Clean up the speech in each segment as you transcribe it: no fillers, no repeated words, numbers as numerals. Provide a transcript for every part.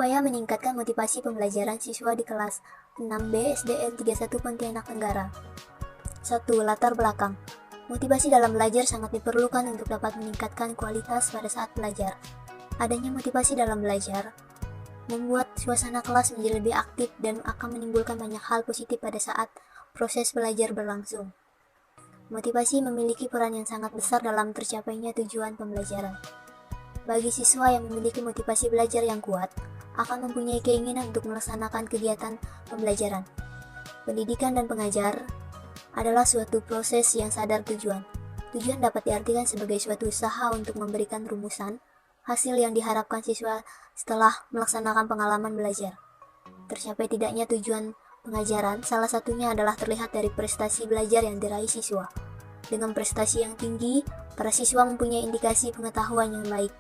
Upaya meningkatkan motivasi pembelajaran siswa di kelas 6B SDN 31 Pontianak Tenggara. 1. Latar belakang. Motivasi dalam belajar sangat diperlukan untuk dapat meningkatkan kualitas pada saat belajar. Adanya motivasi dalam belajar membuat suasana kelas menjadi lebih aktif dan akan menimbulkan banyak hal positif pada saat proses belajar berlangsung. Motivasi memiliki peran yang sangat besar dalam tercapainya tujuan pembelajaran. Bagi siswa yang memiliki motivasi belajar yang kuat, akan mempunyai keinginan untuk melaksanakan kegiatan pembelajaran. Pendidikan dan pengajar adalah suatu proses yang sadar tujuan. Tujuan dapat diartikan sebagai suatu usaha untuk memberikan rumusan, hasil yang diharapkan siswa setelah melaksanakan pengalaman belajar. Tercapai tidaknya tujuan pengajaran, salah satunya adalah terlihat dari prestasi belajar yang diraih siswa. Dengan prestasi yang tinggi, para siswa mempunyai indikasi pengetahuan yang baik.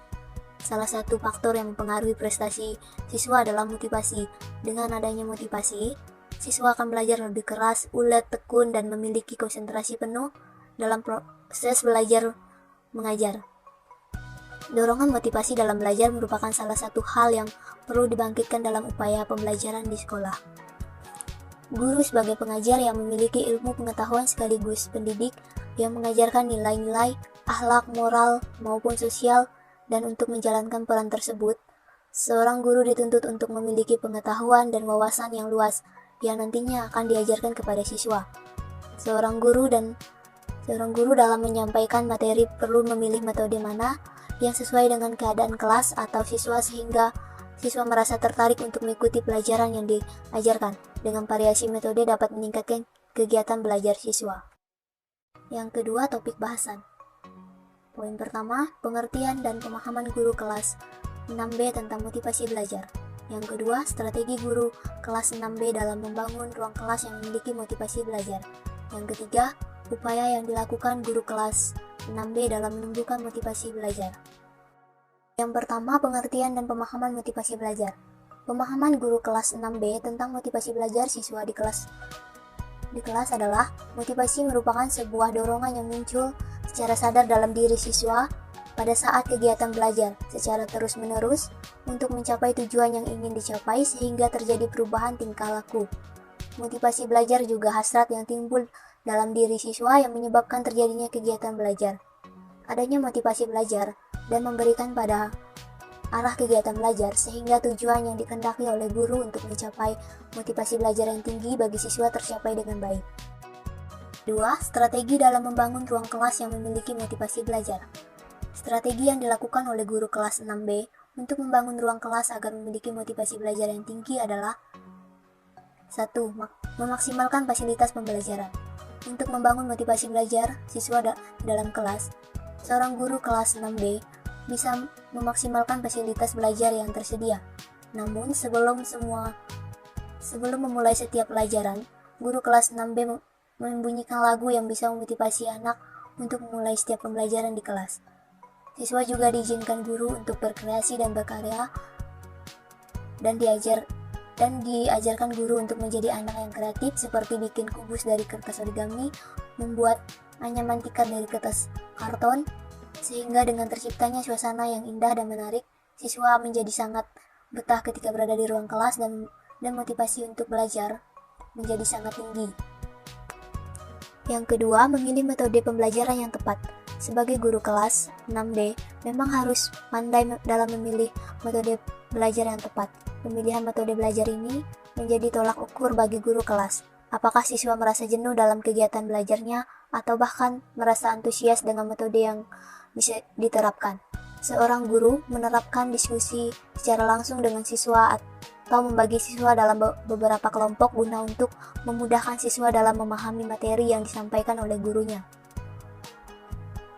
Salah satu faktor yang mempengaruhi prestasi siswa adalah motivasi. Dengan adanya motivasi, siswa akan belajar lebih keras, ulet, tekun, dan memiliki konsentrasi penuh dalam proses belajar mengajar. Dorongan motivasi dalam belajar merupakan salah satu hal yang perlu dibangkitkan dalam upaya pembelajaran di sekolah. Guru sebagai pengajar yang memiliki ilmu pengetahuan sekaligus pendidik yang mengajarkan nilai-nilai, akhlak, moral, maupun sosial, dan untuk menjalankan peran tersebut, seorang guru dituntut untuk memiliki pengetahuan dan wawasan yang luas yang nantinya akan diajarkan kepada siswa. Seorang guru dalam menyampaikan materi perlu memilih metode mana yang sesuai dengan keadaan kelas atau siswa sehingga siswa merasa tertarik untuk mengikuti pelajaran yang diajarkan. Dengan variasi metode dapat meningkatkan kegiatan belajar siswa. Yang kedua, topik bahasan. Poin pertama, pengertian dan pemahaman guru kelas 6B tentang motivasi belajar. Yang kedua, strategi guru kelas 6B dalam membangun ruang kelas yang memiliki motivasi belajar. Yang ketiga, upaya yang dilakukan guru kelas 6B dalam menumbuhkan motivasi belajar. Yang pertama, pengertian dan pemahaman motivasi belajar. Pemahaman guru kelas 6B tentang motivasi belajar siswa di kelas adalah motivasi merupakan sebuah dorongan yang muncul secara sadar dalam diri siswa pada saat kegiatan belajar secara terus-menerus untuk mencapai tujuan yang ingin dicapai sehingga terjadi perubahan tingkah laku. Motivasi belajar juga hasrat yang timbul dalam diri siswa yang menyebabkan terjadinya kegiatan belajar. Adanya motivasi belajar dan memberikan pada arah kegiatan belajar sehingga tujuan yang dikehendaki oleh guru untuk mencapai motivasi belajar yang tinggi bagi siswa tercapai dengan baik. 2. Strategi dalam membangun ruang kelas yang memiliki motivasi belajar. Strategi yang dilakukan oleh guru kelas 6B untuk membangun ruang kelas agar memiliki motivasi belajar yang tinggi adalah 1. Memaksimalkan fasilitas pembelajaran. Untuk membangun motivasi belajar siswa dalam kelas, seorang guru kelas 6B bisa memaksimalkan fasilitas belajar yang tersedia. Namun, sebelum memulai setiap pelajaran, guru kelas 6B membunyikan lagu yang bisa memotivasi anak untuk memulai setiap pembelajaran di kelas. Siswa juga diizinkan guru untuk berkreasi dan berkarya dan diajarkan guru untuk menjadi anak yang kreatif seperti bikin kubus dari kertas origami, membuat anyaman tikar dari kertas karton, sehingga dengan terciptanya suasana yang indah dan menarik, siswa menjadi sangat betah ketika berada di ruang kelas dan motivasi untuk belajar menjadi sangat tinggi. Yang kedua, memilih metode pembelajaran yang tepat. Sebagai guru kelas 6B, memang harus pandai dalam memilih metode belajar yang tepat. Pemilihan metode belajar ini menjadi tolak ukur bagi guru kelas. Apakah siswa merasa jenuh dalam kegiatan belajarnya atau bahkan merasa antusias dengan metode yang bisa diterapkan. Seorang guru menerapkan diskusi secara langsung dengan siswa atau membagi siswa dalam beberapa kelompok guna untuk memudahkan siswa dalam memahami materi yang disampaikan oleh gurunya.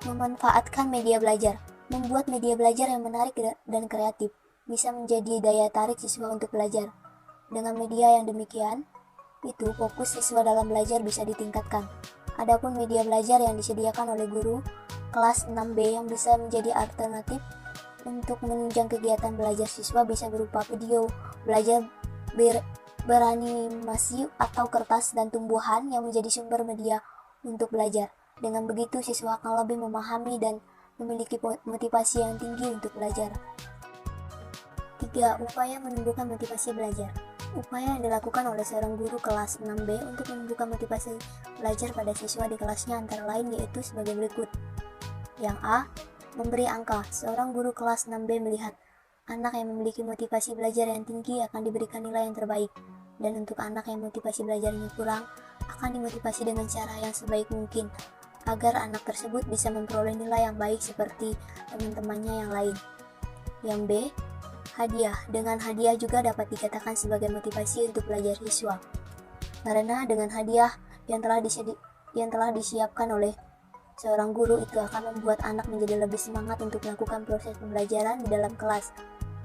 Memanfaatkan media belajar. Membuat media belajar yang menarik dan kreatif bisa menjadi daya tarik siswa untuk belajar. Dengan media yang demikian, itu fokus siswa dalam belajar bisa ditingkatkan. Adapun media belajar yang disediakan oleh guru kelas 6B yang bisa menjadi alternatif untuk menunjang kegiatan belajar siswa bisa berupa video belajar beranimasi atau kertas dan tumbuhan yang menjadi sumber media untuk belajar. Dengan begitu siswa akan lebih memahami dan memiliki motivasi yang tinggi untuk belajar. 3. Upaya menumbuhkan motivasi belajar. Upaya yang dilakukan oleh seorang guru kelas 6B untuk menumbuhkan motivasi belajar pada siswa di kelasnya antara lain yaitu sebagai berikut. Yang A. Memberi angka. Seorang guru kelas 6B melihat anak yang memiliki motivasi belajar yang tinggi akan diberikan nilai yang terbaik, dan untuk anak yang motivasi belajarnya kurang, akan dimotivasi dengan cara yang sebaik mungkin, agar anak tersebut bisa memperoleh nilai yang baik seperti teman-temannya yang lain. Yang B. Hadiah. Dengan hadiah juga dapat dikatakan sebagai motivasi untuk belajar siswa, karena dengan hadiah yang telah disiapkan oleh seorang guru itu akan membuat anak menjadi lebih semangat untuk melakukan proses pembelajaran di dalam kelas.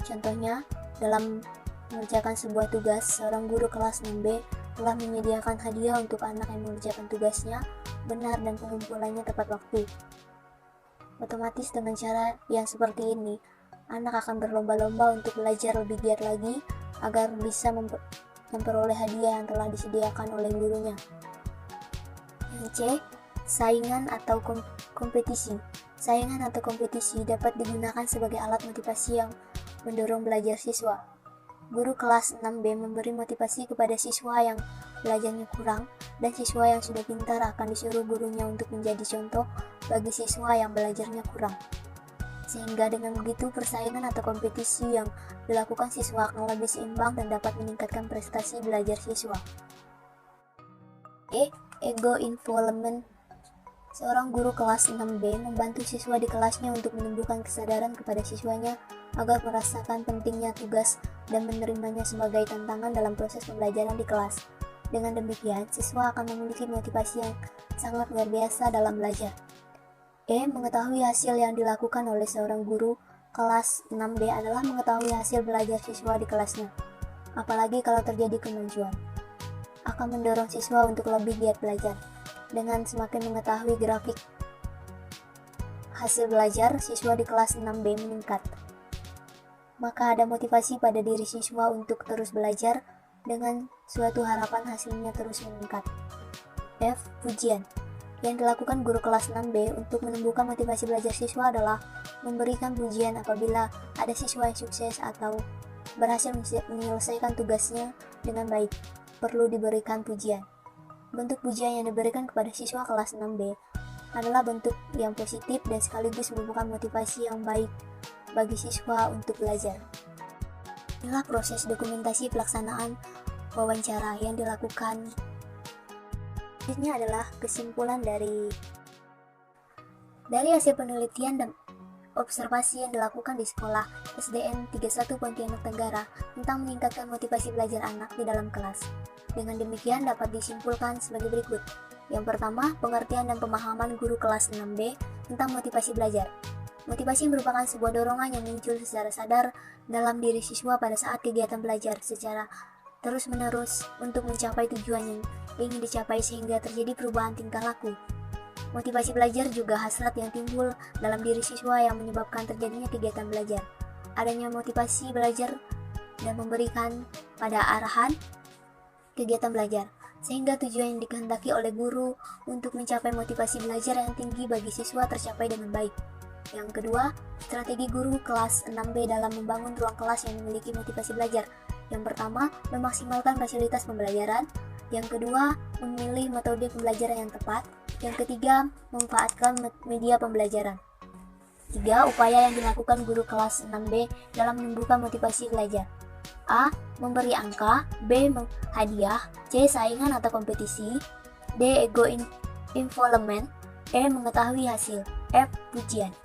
Contohnya, dalam mengerjakan sebuah tugas, seorang guru kelas 6B telah menyediakan hadiah untuk anak yang mengerjakan tugasnya benar dan pengumpulannya tepat waktu. Otomatis dengan cara yang seperti ini, anak akan berlomba-lomba untuk belajar lebih giat lagi agar bisa memperoleh hadiah yang telah disediakan oleh gurunya. Yang C. Saingan atau kompetisi. Saingan atau kompetisi dapat digunakan sebagai alat motivasi yang mendorong belajar siswa. Guru kelas 6B memberi motivasi kepada siswa yang belajarnya kurang, dan siswa yang sudah pintar akan disuruh gurunya untuk menjadi contoh bagi siswa yang belajarnya kurang. Sehingga dengan begitu persaingan atau kompetisi yang dilakukan siswa akan lebih seimbang dan dapat meningkatkan prestasi belajar siswa. E. Ego involvement. Seorang guru kelas 6B membantu siswa di kelasnya untuk menumbuhkan kesadaran kepada siswanya agar merasakan pentingnya tugas dan menerimanya sebagai tantangan dalam proses pembelajaran di kelas. Dengan demikian, siswa akan memiliki motivasi yang sangat luar biasa dalam belajar. E. Mengetahui hasil yang dilakukan oleh seorang guru kelas 6B adalah mengetahui hasil belajar siswa di kelasnya, apalagi kalau terjadi kemajuan. Akan mendorong siswa untuk lebih giat belajar. Dengan semakin mengetahui grafik hasil belajar siswa di kelas 6B meningkat, maka ada motivasi pada diri siswa untuk terus belajar dengan suatu harapan hasilnya terus meningkat. F. Pujian. Yang dilakukan guru kelas 6B untuk menumbuhkan motivasi belajar siswa adalah memberikan pujian apabila ada siswa yang sukses atau berhasil menyelesaikan tugasnya dengan baik. Perlu diberikan pujian. Bentuk pujian yang diberikan kepada siswa kelas 6B adalah bentuk yang positif dan sekaligus merupakan motivasi yang baik bagi siswa untuk belajar. Inilah proses dokumentasi pelaksanaan wawancara yang dilakukan. Selanjutnya adalah kesimpulan dari hasil penelitian dan observasi yang dilakukan di sekolah SDN 31 Pontianak Tenggara tentang meningkatkan motivasi belajar anak di dalam kelas. Dengan demikian dapat disimpulkan sebagai berikut. Yang pertama, pengertian dan pemahaman guru kelas 6B tentang motivasi belajar. Motivasi merupakan sebuah dorongan yang muncul secara sadar dalam diri siswa pada saat kegiatan belajar secara terus-menerus untuk mencapai tujuan yang ingin dicapai sehingga terjadi perubahan tingkah laku. Motivasi belajar juga hasrat yang timbul dalam diri siswa yang menyebabkan terjadinya kegiatan belajar. Adanya motivasi belajar dan memberikan pada arahan kegiatan belajar, sehingga tujuan yang dikehendaki oleh guru untuk mencapai motivasi belajar yang tinggi bagi siswa tercapai dengan baik. Yang kedua, strategi guru kelas 6B dalam membangun ruang kelas yang memiliki motivasi belajar. Yang pertama, memaksimalkan fasilitas pembelajaran. Yang kedua, memilih metode pembelajaran yang tepat. Yang ketiga, memanfaatkan media pembelajaran. 3. Upaya yang dilakukan guru kelas 6B dalam menumbuhkan motivasi belajar. A. Memberi angka. B. Hadiah. C. Saingan atau kompetisi. D. Ego involvement. E. Mengetahui hasil. F. Pujian.